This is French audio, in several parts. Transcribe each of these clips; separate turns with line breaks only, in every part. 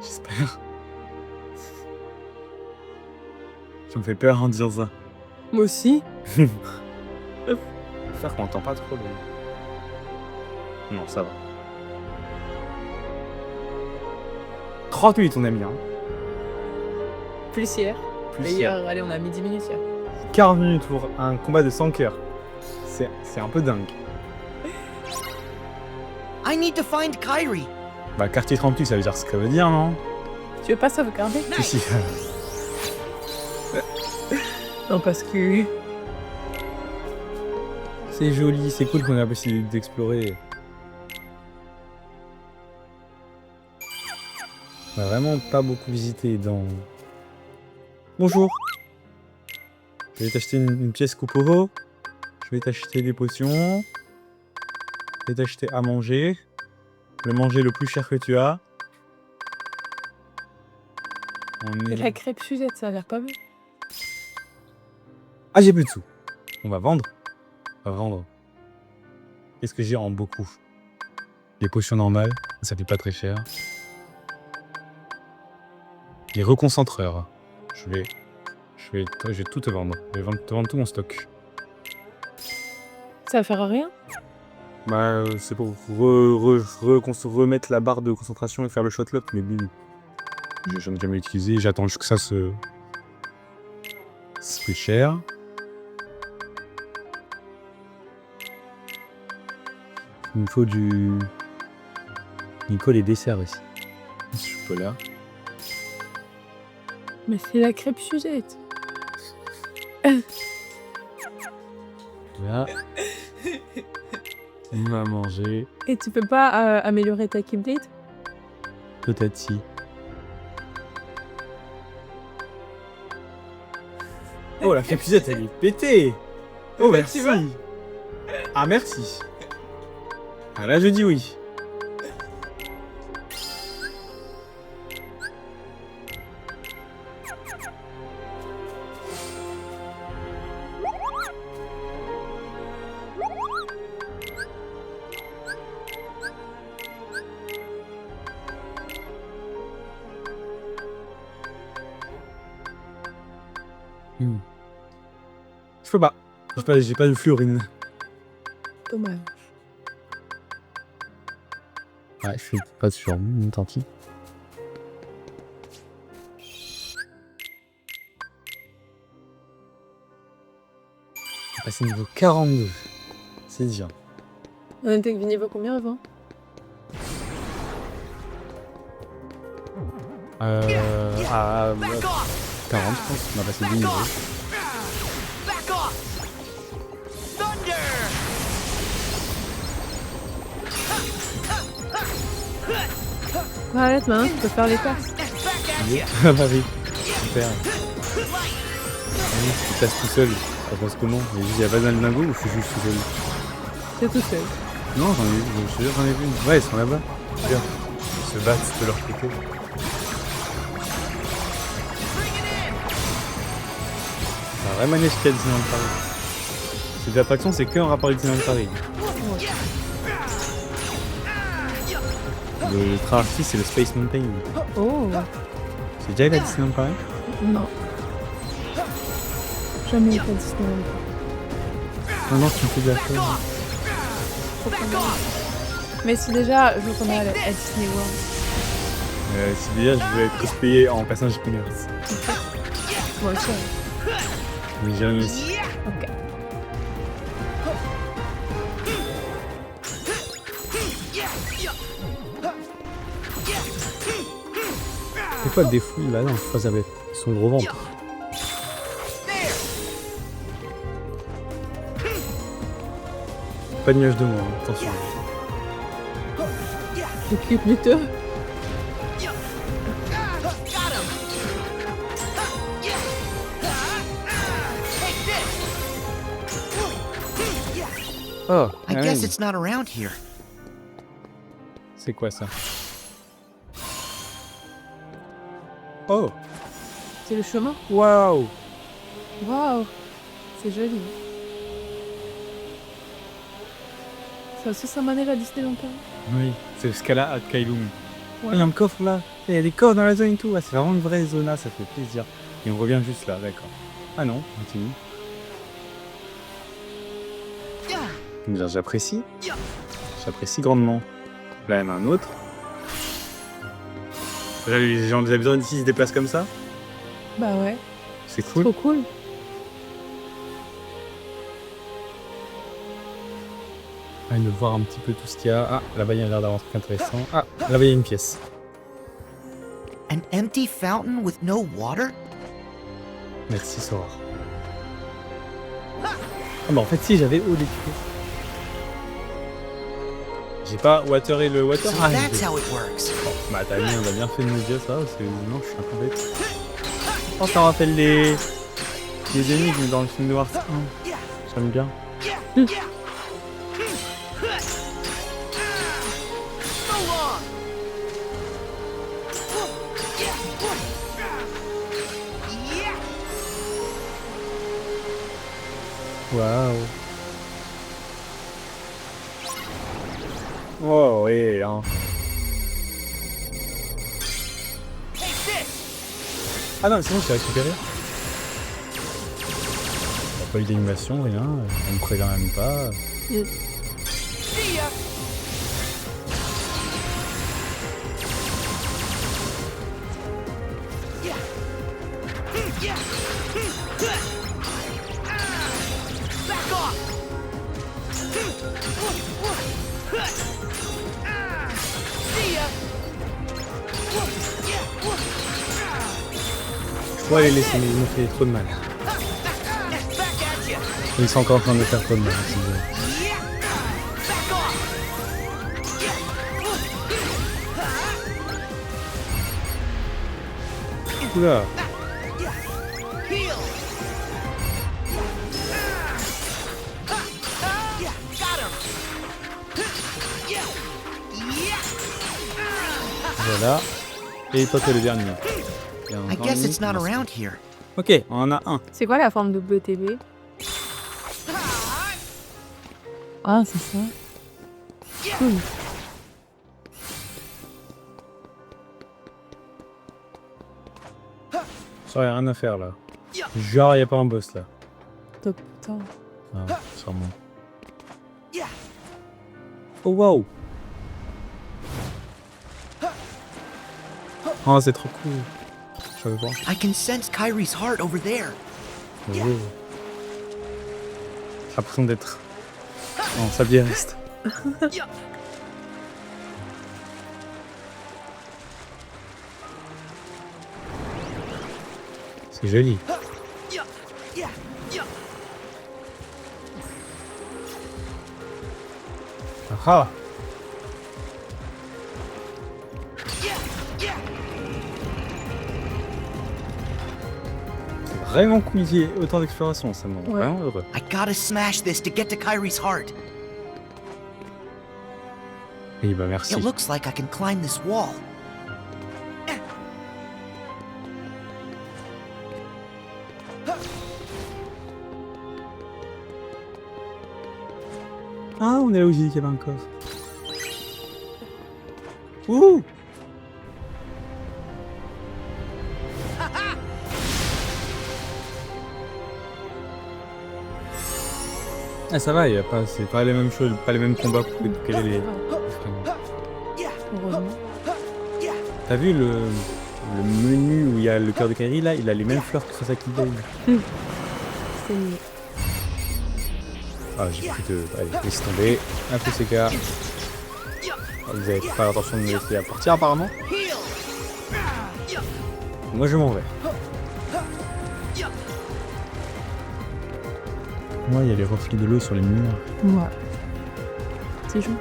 J'espère. Ça me fait peur en disant ça.
Moi aussi.
J'espère qu'on entend pas trop le... Non, ça va. 30 minutes, on a mis, hein.
Plus hier.
Plus
Et
hier.
hier, allez, on a mis 10 minutes hier.
40 minutes pour un combat de 100 cœurs. C'est un peu dingue.
I need to find Kyrie.
Bah, quartier 38, ça veut dire ce que ça veut dire, non?
Tu veux pas sauvegarder?
Si, si.
Non, parce que...
C'est joli, c'est cool qu'on ait la possibilité d'explorer. On a vraiment pas beaucoup visité dans... Bonjour. Je vais t'acheter une pièce coupe-au. Je vais t'acheter des potions. Je vais t'acheter à manger. Le manger le plus cher que tu as. On est...
La crêpe Suzette, ça a l'air pas mal.
Ah, j'ai plus de sous. On va vendre. On va vendre. Qu'est-ce que j'ai en beaucoup? Les potions normales, ça fait pas très cher. Les reconcentreurs. Je vais tout te vendre. Je vais te vendre tout mon stock.
Ça va faire rien?
Bah, c'est pour remettre la barre de concentration et faire le shot lock, mais bon, j'en ai jamais utilisé. J'attends juste que ça se coûte cher. Il me faut du... Il me faut les desserts aussi. Chocolat.
Mais c'est la crêpe Suzette.
Là. On va manger.
Et tu peux pas améliorer ta Keyblade?
Peut-être si. Oh, la crêpusette, elle est pétée. Oh, merci.
Tu vois.
Ah, merci. Ah, là, je dis oui. Je peux pas. J'ai pas de fluorine.
Dommage.
Ouais, je suis pas sûr. Tant pis. On est passé niveau 42. C'est bien.
On était niveau combien avant?
À 40, je pense. On a passé 10 niveaux.
Back off! Thunder!
Arrête maintenant, tu peux faire les passes.
Back at ya!
Ah bah oui, super. Tu passes tout seul. Ça passe comment? Il y a pas d'un dingo ou je suis juste tout seul?
C'est tout seul.
Non, je te jure, j'en ai vu une. Ouais, ils sont là-bas. Regarde. Ils se battent de leur côté. C'est un vrai manège qu'il y a à Disneyland Paris. Cette attraction, c'est qu'un rapport avec Disneyland Paris. Le train artiste, c'est le Space Mountain.
Oh.
C'est déjà allé à Disneyland Paris?
Non. Jamais été à Disneyland.
Non, non, tu me fais de la chose.
Mais si déjà, je veux qu'on aille à Disney World.
Si déjà, je voulais être cosplayé en personnage Peanuts.
Moi aussi.
Mais j'ai jamais aussi.
Ok.
C'est quoi des fouilles là? Non, je crois que ça va être son gros ventre. Pas de nuage de moi, hein, attention.
Occupe-toi.
Oh,
I guess it's not around here.
C'est quoi ça? Oh!
C'est le chemin.
Waouh!
Waouh. C'est joli. Ça aussi, ça manège à Disneyland Paris.
Oui, c'est le Scala à Kailung.
Ouais.
Il y a un coffre là! Il y a des corps dans la zone et tout. Ah, c'est vraiment une vraie zona, ça fait plaisir. Et on revient juste là, d'accord. Ah non, on continue. Bien, j'apprécie. J'apprécie grandement. Là, il y en a un autre. Là, les gens des habitants d'ici se déplacent comme ça.
Bah ouais,
C'est cool.
trop cool.
Ah, de voir un petit peu tout ce qu'il y a. Ah, là-bas, il y a l'air d'avoir un truc intéressant. Ah, là-bas, il y a une pièce.
An empty fountain with no water?
Merci, Sora. Ah, bah en fait, si, j'avais eau des tuyaux. J'ai pas water et le water.
So
Ah,
that's
j'ai-
how it works.
Bah, t'as mis, on a bien fait de nous dire ça, parce que non, je suis un peu bête. Oh, ça rappelle les énigmes dans le film noir. J'aime bien.
So long. Yeah.
Waouh. Oh, oui, hein.
Take this.
Ah non, c'est bon, je l'ai récupéré. Pas eu d'animation, rien. On me prévient même pas.
See ya. Yeah. Yeah. Back off. See ya.
Je pourrais les laisser, mais ils m'ont fait trop de mal.
Back at ya.
Ils sont encore en train de me faire trop de mal. si vous voulez.
Yeah. Back off.
Oula.
Heal. Yeah, got him. Yeah.
Voilà. Et toi, t'es le dernier. Et en
I guess
temps,
it's not
non.
around here.
Ok, on en a un.
C'est quoi la forme de WTB? Ah, c'est ça. Cool.
Ça, y a rien à faire là. Genre, y a pas un boss là.
Top, putain.
Ah, sûrement.
Yeah.
Oh waouh. Oh, c'est trop cool. Je veux voir.
I can sense Kyrie's heart over there.
Oh. J'ai l'impression d'être en sabliériste.
Yeah.
C'est joli.
Yeah. Yeah. Yeah.
Ah ah.
Yeah. Yeah.
C'est vraiment cool qu'il y ait autant d'exploration, ça me rend
Ouais.
vraiment heureux.
I gotta smash this to get to Kyrie's heart.
Et bah merci.
It looks like I can climb this wall.
Ah, on est là où j'ai dit qu'il y avait un coffre. Ouh. Ah ça va, y a pas, c'est pas les mêmes choses, pas les mêmes combats pour récupérer les fragments.
Heureusement.
T'as vu le menu où il y a le cœur de Kairi là, il a les mêmes fleurs que Sasaki Day.
C'est mieux.
Ah j'ai pris de. Allez, laisse tomber. Un peu CK. Ah, vous avez pas l'intention de me laisser partir apparemment.
Heal.
Moi je m'en vais. Moi il y a les reflets de l'eau sur les murs.
Ouais. C'est joli.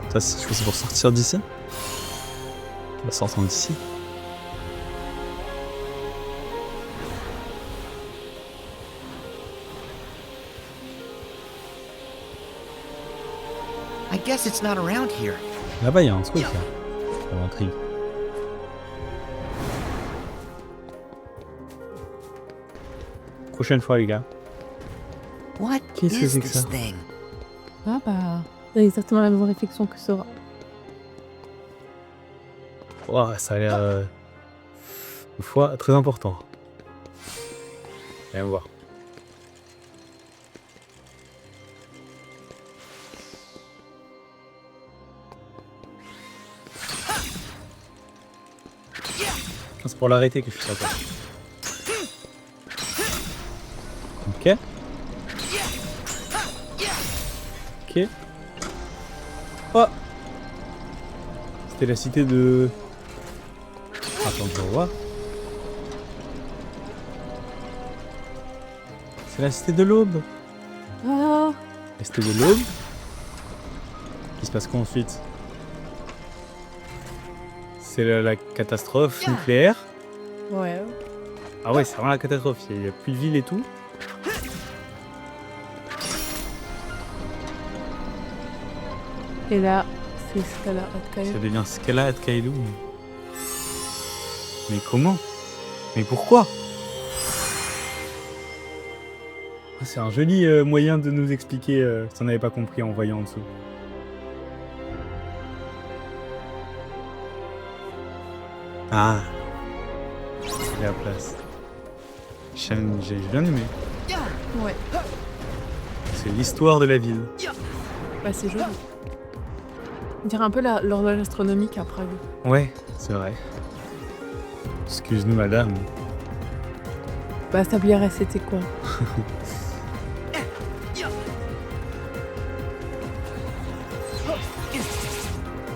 Ça je crois que c'est pour sortir d'ici. On va sortir d'ici.
I guess it's not around here.
Là-bas il y a un truc là. Ça m'intrigue. Prochaine fois les gars.
What
Qu'est-ce que
is
c'est que
this
ça?
thing?
Ah bah, c'est exactement la même réflexion que Sora.
Ouah, ça a l'air une fois très important. Viens voir. Ah, c'est pour l'arrêter que je fais ça. Quoi. Ok. Ok. Oh! C'était la cité de... Attends, je revois. C'est la cité de l'aube.
Ah,
La cité de l'aube. Il se passe quoi ensuite? C'est la catastrophe nucléaire.
ouais.
Ah ouais, c'est vraiment la catastrophe. Il n'y a plus de ville et tout.
Et là, c'est Scala Atkai.
Ça devient Scala at Kailou. Mais comment? Mais pourquoi? Ah, c'est un joli moyen de nous expliquer si on n'avait pas compris en voyant en dessous. Ah, c'est la place. J'ai bien aimé.
Ouais.
C'est l'histoire de la ville.
Bah, c'est joli. On dirait un peu l'horloge astronomique à Prague.
Ouais, c'est vrai. Excuse-nous, madame.
Bah, Sablières, c'était quoi?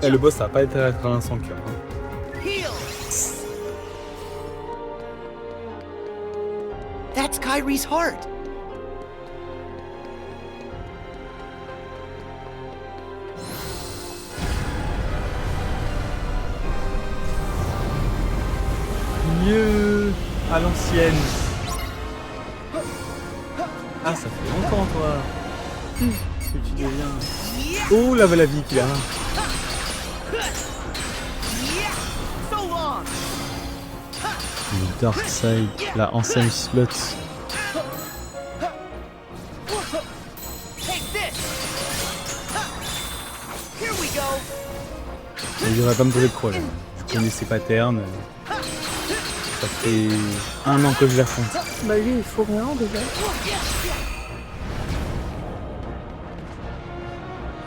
Eh, le boss, ça va pas être un sans cœur. Hein.
That's Kyrie's heart.
Mieux à l'ancienne. Ah, ça fait longtemps, toi. Ce que tu deviens. Oh, la vie qu'il a. Le Dark Side, la ancienne slot. Il devrait pas me poser de problème. Je connais ses patterns. Ça fait 1 an que je l'affronte.
Bah, lui, il faut rien déjà.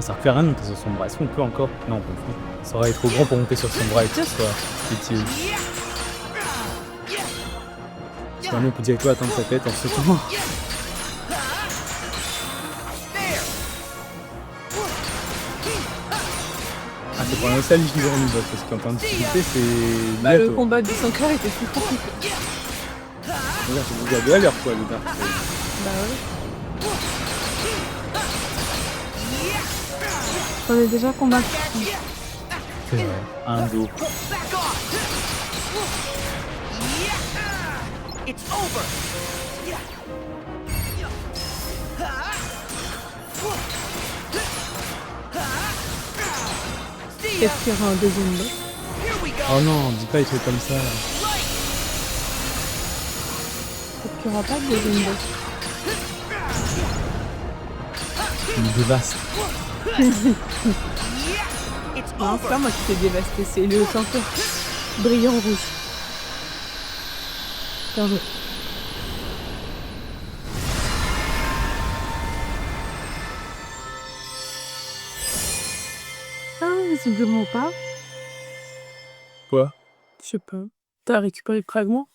Ça ne fait rien de monter sur son bras. Est-ce qu'on peut encore? Non, on peut plus. Ça aurait été trop grand pour monter sur son bras et tout ça. Pitié. Nous, on peut directement atteindre sa tête en sautant. Ah, c'est pour la nostalgie du grand niveau, parce qu'en termes de difficulté, c'est.
Bah, le
bientôt.
combat du 5 heures était plus compliqué.
Regarde, c'est déjà 2 à l'heure, quoi, le Dark Side.
Bah, ouais. On est déjà combattu.
C'est vrai. Un dos.
It's over.
Peut-être qu'il y aura un deuxième boss.
Oh non, dis pas des trucs comme ça.
Peut-être qu'il n'y aura pas de deuxième boss.
Il me dévaste.
Non, c'est pas moi qui t'ai dévasté, c'est le chanteur brillant rouge. Bien joué. Ah, visiblement pas.
Quoi?
Je sais pas. T'as récupéré le fragment?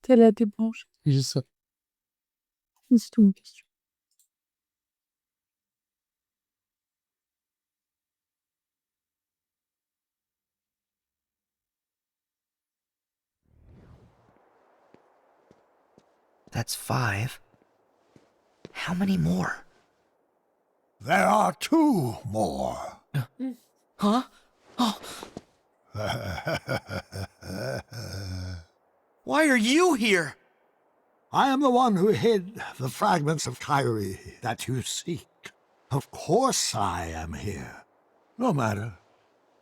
T'es là, des branches.
Juste ça.
C'est tout une question.
That's 5. How many more?
There are 2 more.
Huh? Oh. Why are you here?
I am the one who hid the fragments of Kyrie that you seek. Of course I am here. No matter.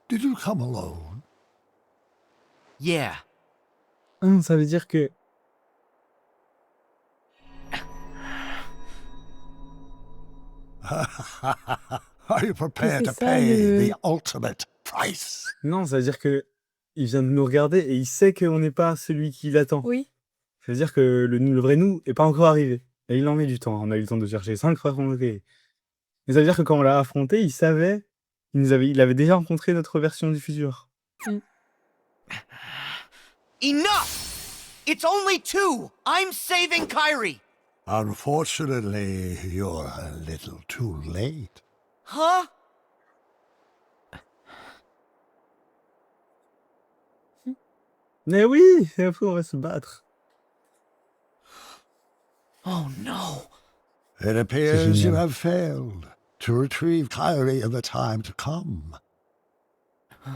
Did you come alone?
Yeah.
Ça veut dire que...
Are you prepared to
c'est ça,
pay
le-
the ultimate price?
Non, ça veut dire que il vient de nous regarder et il sait qu'on n'est pas celui qui l'attend.
Oui.
Ça veut dire que le vrai nous est pas encore arrivé. Et il en met du temps. On a eu le temps de chercher 5 fois qu'on était. Mais ça veut dire que quand on l'a affronté, il savait. Il avait déjà rencontré notre version du futur.
Enough! It's only two! I'm saving Kyrie!
Unfortunately, you're a little too late.
Huh?
Mais oui, et après on va se battre.
Oh no.
It appears you
génial.
have failed to retrieve Kyrie in the time to come.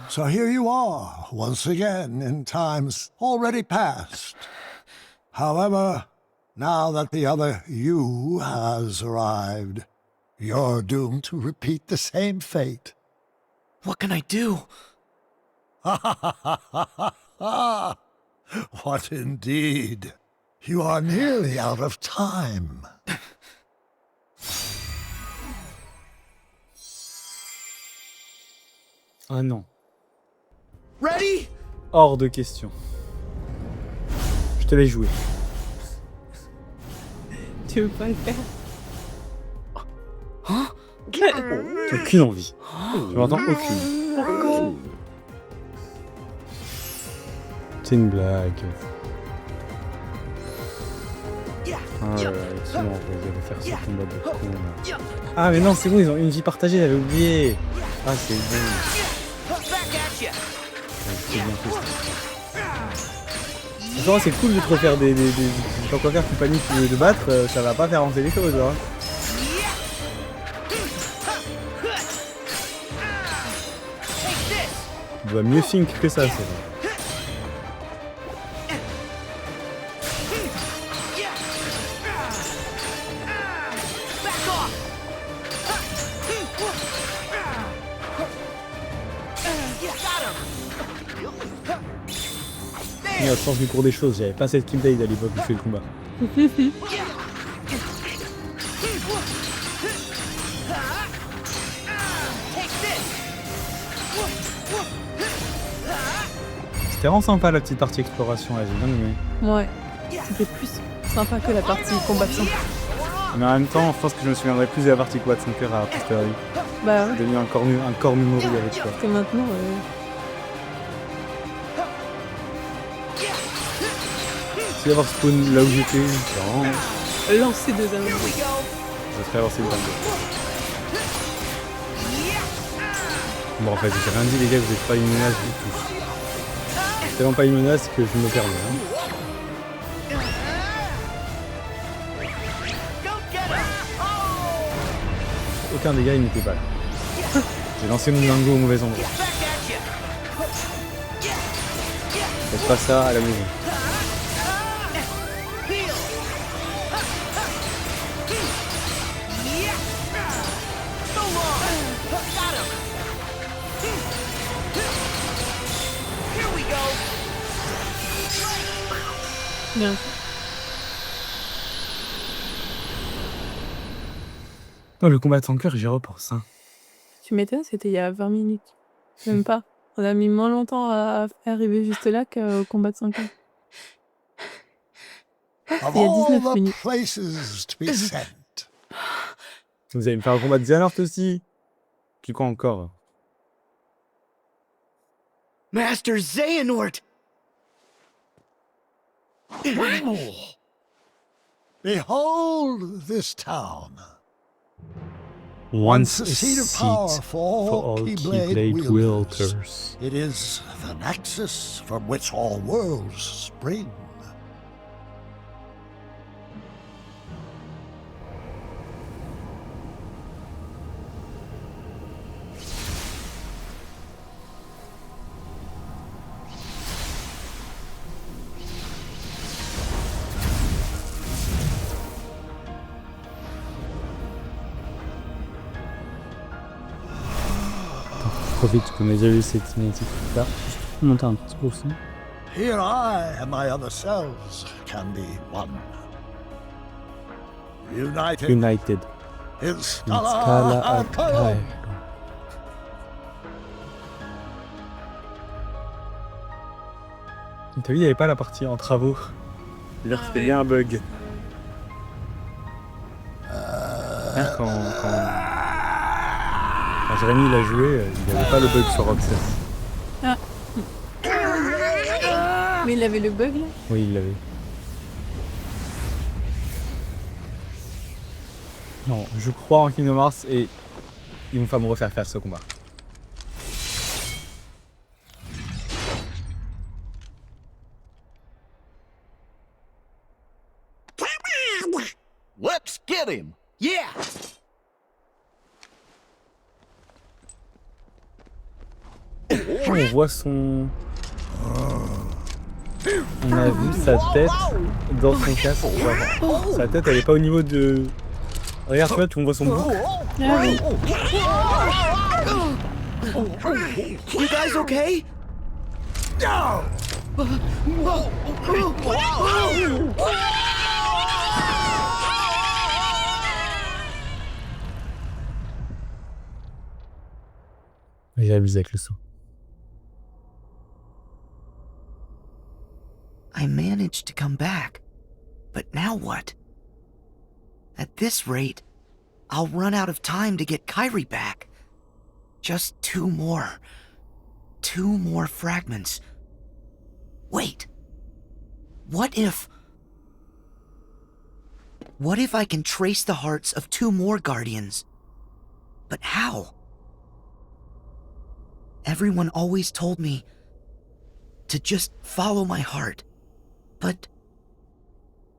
So here you are, once again, in times already past. However, now that the other you has arrived, you're doomed to repeat the same fate.
What can I do?
What indeed? You are nearly out of time.
Ah non.
Ready?
Hors de question. Je te l'ai joué.
Tu veux pas le faire?
Aucune envie. Je m'entends aucune.
Pourquoi?
C'est une blague. Ah ouais, sinon on va faire ce combat de con là. Ah mais non, c'est bon, ils ont une vie partagée, j'avais oublié. Ah c'est bon.
Back at ya!
C'est bien fait ça. Attends, c'est cool de te refaire des quand quoi faire, tu paniques, tu veux te battre, ça va pas faire avancer les choses, hein. Tu dois mieux think que ça, c'est vrai.
Back off! Got him!
Merde, je pense du cours des choses, j'avais pas cette kill blade à l'époque où je fais le combat.
Take this!
C'était vraiment sympa la petite partie exploration là, j'ai bien aimé.
Ouais. C'était plus sympa que la partie combat de 5.
Mais en même temps, je pense que je me souviendrai plus de la partie Quad 5 heures à posteriori.
Bah
J'ai
ouais.
devenu un corps memory avec toi.
Parce que maintenant,
Si d'avoir spawn là où j'étais, c'est vraiment...
lancer deux amis.
Here we go!
Ça serait avancé le dingue. Bon en fait, j'ai rien dit les gars, vous êtes pas une menace du tout. C'est tellement pas une menace que je me permets. Hein.
Go get him! Oh!
Aucun dégât, il n'était pas là. J'ai lancé mon dingo au mauvais endroit.
Back at ya!
Faites pas ça à la maison.
Heal! So long! Got him! Here we go!
Bien.
Non, le combat de son cœur, j'y repense. Hein.
Tu m'étonnes, c'était il y a 20 minutes. Même pas. On a mis moins longtemps à arriver juste là qu'au combat de 5 ans.
Of
Il y a
all
19
the
minutes.
places to be sent,
Vous allez me faire un combat de Xehanort aussi. Tu crois encore?
Master Xehanort!
behold this town.
Once
a seat of power for all Keyblade wielders. It is the nexus from which all worlds spring.
Profite qu'on a déjà vu cette cinématique là. Monter un petit peu aussi.
Here I and my other selves can be one. United,
United. Installa
Apollo.
T'as vu, il n'y avait pas la partie en travaux. C'est-à-dire que c'était bien un bug. Quand Jérémy il a joué, il n'y avait pas le bug sur Roxas.
Mais il avait le bug là.
Oui, il l'avait. Non, je crois en Kingdom Hearts et ils vont pas me refaire faire ce combat.
Let's get him. Yeah.
On voit son... On a vu sa tête dans son casque. Genre, sa tête, elle est pas au niveau de... Regarde, tu vois, on voit son bouc.
Ah oui.
You guys okay?
Il a abusé avec le son.
I managed to come back. But now what? At this rate, I'll run out of time to get Kyrie back. Just two more fragments. Wait. What if I can trace the hearts of two more Guardians? But how? Everyone always told me to just follow my heart. But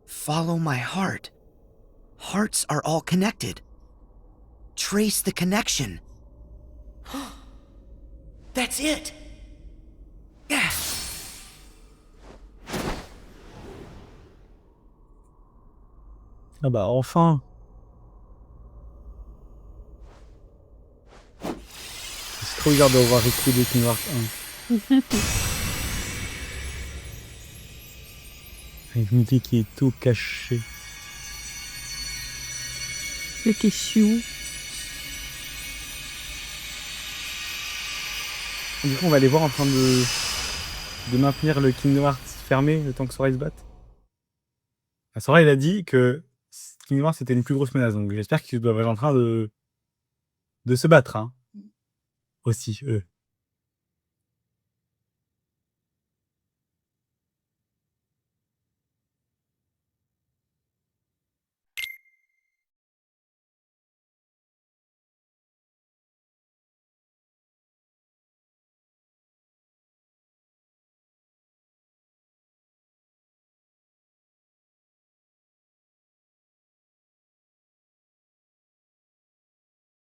follow my heart. Hearts are all connected. Trace the connection. That's it. Yeah.
Ah bah enfin. C'est trop bizarre d'avoir écrit des Kingdom Hearts 1. Avec une musique qui est tout cachée.
Le Keshu.
Du coup, on va les voir en train de maintenir le Kingdom Hearts fermé le temps que Sora il se batte. Sora, il a dit que Kingdom Hearts c'était une plus grosse menace, donc j'espère qu'ils doivent être en train de se battre, hein. Aussi, eux.